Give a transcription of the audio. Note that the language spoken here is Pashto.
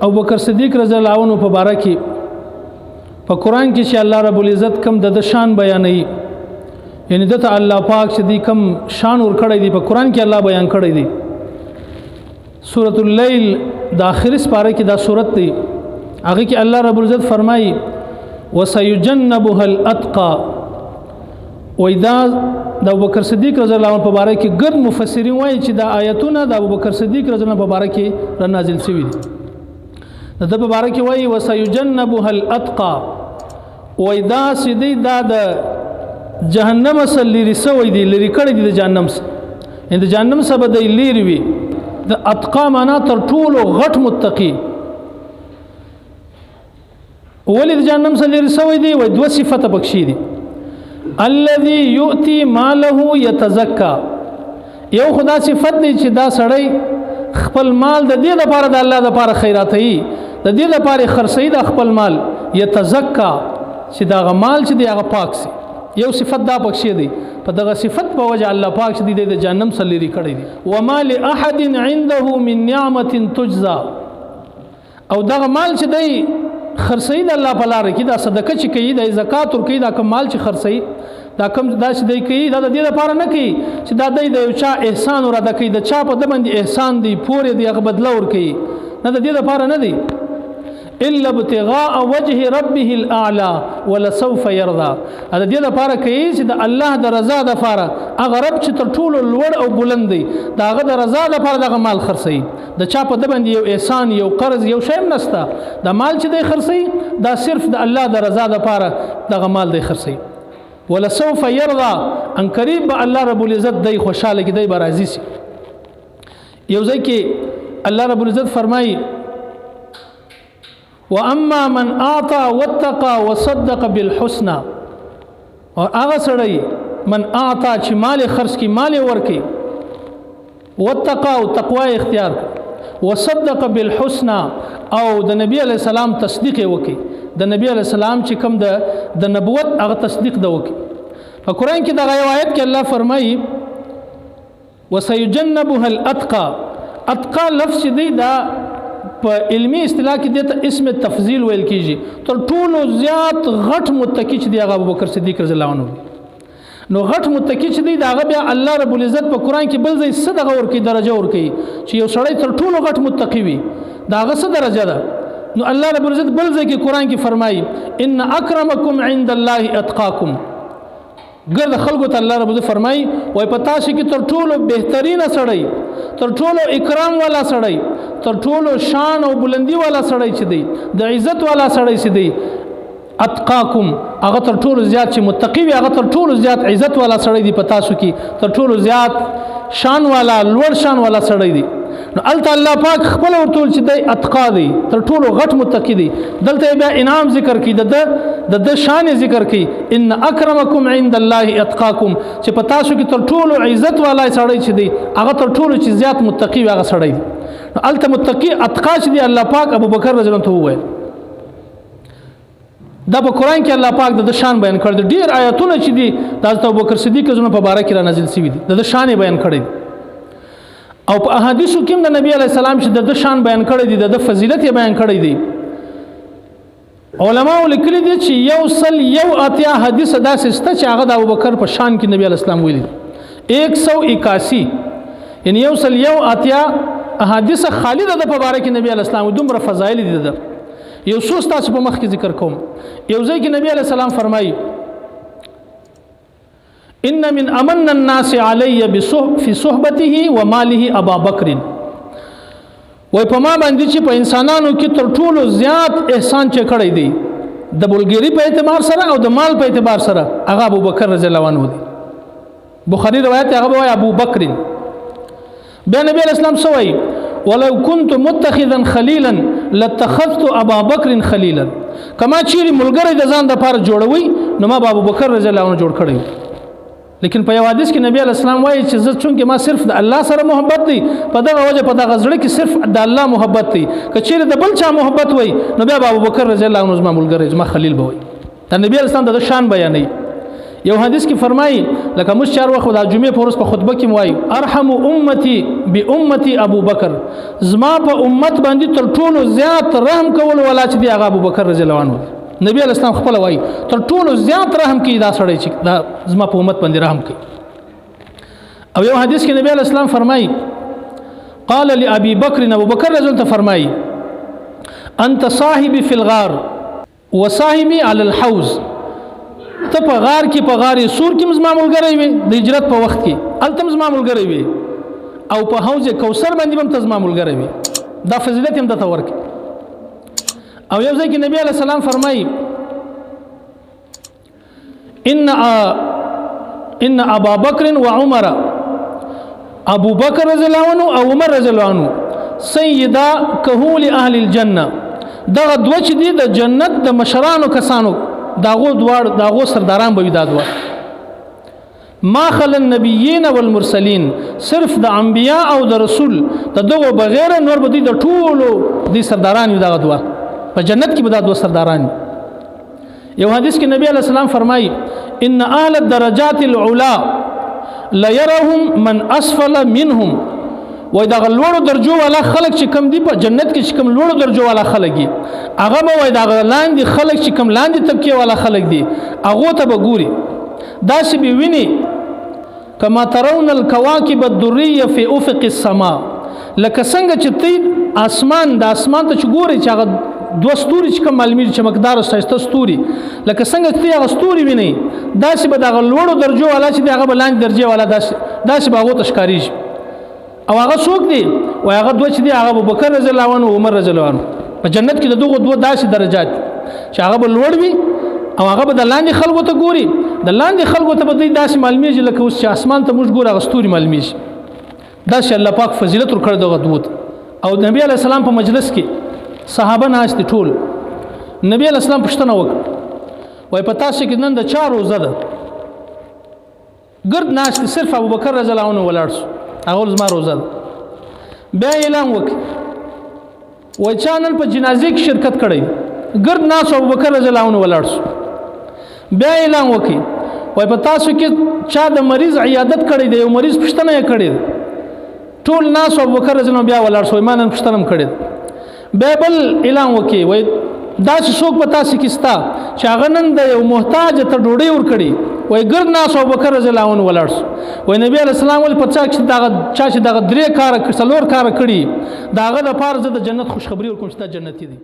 ابوبکر صدیق رضی الله عنه په باره کې په قرآن کې چې الله رب العزت کم د شان بیانوي، یعنی دته الله پاک چې دی کم شان ور کړی دی په قرآن کې الله بیان کړی دی. سورۃ اللیل د آخري سپاره کې دا سورۃ دی، هغه کې الله رب العزت فرمایي وسيجنبها الاتقى. وإذا د ابوبکر صدیق رضی الله عنه په باره کې ګرد مفسرین وایي چې دا آیتونه د ابوبکر صدیق رضی الله عنه په باره کې را نازل شوي دي. د په باره کې وایي وسيجنبها الاتقى، وإذا سیدی دا د جهنم سره لري سوی دی، لري کړی دی د جهنم سره، ان د جهنم سره به دی لري وي. د اتقى معنا تر ټولو غټ متقی. ولې د جهنم سره لري سوی دی؟ وای دوه صفته بخښي دي. الذي يؤتي ماله يتزكى، یو خدا صفت دی چې دا سړی خپل مال د دې لپاره د الله لپاره خیراتي، د دې لپاره خرڅي د خپل مال يتزكى، چې دا مال چې دی هغه پاک سي. یو صفت دا بخښي دی، په دغه صفت په وجه الله پاک چې دی د جهنم سره لري کړی دی. وما لاحد عنده من نعمه تجزى، او دغه مال چې دی خرڅي د الله په لار کې، دا صدقه چې کوي، د زکات ور کوي، دا کوم مال چې خرڅي، دا کوم دا چې دی کوي، دا د دې لپاره نه کوي چې دا د یو چا احسان ور ادا کوي، د چا په د باندې احسان دی پورې دی هغه بدله ور کوي، نه د دې لپاره نه دی. الا ابتغاء وجه ربه الاعلى ولسوف يرضى، دا دې لپاره کوي چې د الله د رضا لپاره، هغه رب چې تر ټولو لوړ او بلند دی، دا هغه د رضا لپاره دغه مال خرڅي. د چا په د باندې یو احسان، یو قرض، یو شی نشته. د مال چې دی خرڅي دا صرف د الله د رضا لپاره دغه مال دی خرڅي. ولسوف يرضى، ان قریب به الله رب العزت دی خوشاله کې دی به راضي شي. یو ځای کې الله رب العزت فرمایي واما من اعطى واتقى وصدق بالحسنى، اور هغه سړی من اعطى چې مال خرج کی، مال ورکی، واتقى او تقوا اختیار، وصدق بالحسنى او د نبی علی السلام تصدیق وکي، د نبی علی السلام چې کوم د نبوت هغه تصدیق د وکي. په قران کې د روایت کې الله فرمایي وسيجنبها الاتقى. اتقى لفظ دی دا په علمی اصطلاح کې دته اسم تفضیل ویل کیږي. تر ټولو زیات غټ متقی چې دی هغه ابوبکر صدیق رضی الله عنه. نو غټ متقی چې دی دا هغه بیا الله رب العزت په قران کې بل ځای صدقه ورکی، درجه ورکی، چې یو سړی تر ټولو غټ متقی وي دا هغه څه درجه ده. نو الله رب العزت بل ځای کې قران کې فرمایي ان اکرمکم عند الله اتقاکم. ګرد خلکو ته الله رب العزت فرمایي وای پتا شي کې تر ټولو بهترینه سړی، تر ټولو اکرام والا سړی، تر ټولو شان او بلندی والا سړی چې دی، د عزت والا سړی چې دی، اتقاکم، هغه تر ټولو زیات چې متقی وي، هغه تر ټولو زیات عزت والا سړی دی. پتا شو کې تر ټولو زیات شان والا، لوړ شان والا سړی دی. نو الته الله پاک خپل ورته چې دی اتقا دی، تر ټولو غټ متقی دی. دلته بیا انعام ذکر کی، د شان ذکر کی، ان اکرمکم عند الله اتقاکم، چې پتا شو کې تر ټولو عزت والا سړی چې دی هغه تر ټولو چې زیات متقی وي هغه سړی دی. نو الته متقی اتقا چې دی الله پاک ابوبکر رضی الله عنه وویل. دا په قران کې الله پاک د شان بیان کړی. ډیر آیاتونه چې دي د ابوبکر صدیق رضی الله عنه په باره کې را نازل شوي دي، د شان بیان کړی. او په احادیثو کې د نبی علی السلام چې د شان بیان کړی دي، د فضیلت بیان کړی دي. علماء لیکلي دي چې یو اتیا حدیث داسې شته چې هغه د ابوبکر په شان کې نبی علی السلام ویلي 181، یعنی یو اتیا احادیث خالد د په باره کې نبی علی السلام دومره فضایل دي. د یو څو تاسو په مخ کې ذکر کوم. یو ځای کې نبی علی السلام فرمایي ان من امن الناس علی في صحبته وماله ابا بکر. وای په ما باندې چې په انسانانو کې تر ټولو زیات احسان چې کړی دی د بلګری په اعتبار سره او د مال په اعتبار سره هغه ابوبکر رضی الله عنه دی. بخاری روایت هغه وای ابو بکر. بیا نبی اسلام سوای ولو كنت متخذا خليلا لاتخذت ابا بکر خليلا. کما چیرې ملګری د ځان د پاره جوړوي نو ما ابو بکر رضی الله عنه جوړ کړی. لیکن په یو حدیث کې نبی علیہ السلام وایي چې زه چونکه ما صرف د الله سره محبت دی، په دغه وجه په دغه زړه کې صرف د الله محبت دی. که چیرې د بل چا محبت وای نو بیا ابو بکر رضی الله عنه زما ملګری، زما خلیل به وای. دا نبی علیہ السلام د شان بیانوي. یو حدیث کې فرمایي لکه موږ 4 وخت د جمعې په ورځ په خطبه کې وایي ارحم امتی بامتی ابو بکر، زما په امت باندې تر ټولو زیات رحم کول ولا چې دی هغه ابو بکر رضی الله عنه. نبی علیہ السلام خپل وایي تر ټولو زیات رحم کوي دا سړی چې دا زما په امت باندې رحم کوي. او یو حدیث کې نبی علیہ السلام فرمایي قال لابي بکر، ابو بکر رضی الله عنه فرمایي انت صاحبي في الغار وصاحبي على الحوض، ته په غار کې په غار سور کې زما ملګری وي د هجرت په وخت کې، الته زما ملګری وي، او په حوض کوثر باندې هم زما ملګری وي. دا فضیلت هم دته ورکړي. او یو ځای کې نبی علیہ السلام فرمایي ان ابا بکر و عمر، ابو بکر رضی الله عنه او عمر رضی الله عنه سیدا کهول اهل الجنه، دغه دوه چې دي د جنت د مشرانو کسانو داغو سرداران به وي. دا دوه ما خل النبیین والمرسلین، صرف د انبیا او د رسول د دغه بغیر نور به د ټولو د سرداران وي. دا دوه په جنت کې به دا دوه سرداران. یو حدیث کې نبی علیہ السلام فرمایي ان اهل الدرجات العلا لا يرهم من اسفل منهم، وای دا لوړو درجو والا خلک چې کم دي په جنت کې چې کم لوړو درجو والا خلک دي هغه به وای دا لاندې خلک چې کم لاندې طبقه والا خلک دي هغه ته به ګوري داسې به ویني کما ترون الكواكب الدريه في افق السماء، لکه څنګه چې تی اسمان د اسمان ته چې ګوري چې هغه دوه ستوري چې کوم معلومي چمکدار او ښایسته ستوري، لکه څنګه چې هغه ستوري ویني داسې به د لوړو درجو والا چې هغه به لاندې درجه والا داسې به هغه تشکاریږي. او هغه څوک دی؟ وای هغه دوه چې دی هغه ابو بکر رضی الله عنه او عمر رضی الله عنه. په جنت کې د دغه دوه داسې درجات چې هغه به لوړ وي او هغه به د لاندې خلکو ته ګوري، د لاندې خلکو ته به دوی داسې معلومیږي لکه اوس چې اسمان ته موږ ګورو هغه ستوري معلومیږي. داسې الله پاک فضیلت ورکړی دغه دوه. او نبی علیہ السلام په مجلس کې صحابه ناست دي ټول. نبی علیہ السلام پوښتنه وکړه وای په تاسو کې نن د 4 روزه ده، ګرد ناست صرف ابو بکر رضی الله عنه ولاړ شو، هغه زما روزه ده. بیا اعلان وکړ وای چا نن په جنازې کې شرکت کړی، ګرد ناس ابو بکر رضی الله عنه ولاړ شو. بیا اعلان وکړ وای په تاسو کې چا د مریض عیادت کړی دی، یو مریض پوښتنه یې کړې ده، ټول ناس ابو بکر رضی الله بیا ولاړ شو، ما نن پوښتنه هم کړې. بیا بل اعلان وکړ وای داسې څوک په تاسو کې ستا چې هغه نن د یو محتاج ته ډوډۍ ورکړي، وای ګرد ناس ابو بکر رضی الله عنه ولاړ شو. وای نبی علیہ السلام ول په چا چې دغه 3 کار 4 کار کړي داغه د پاره زه د جنت خوشخبری ورکوم چې دا جنتی دي.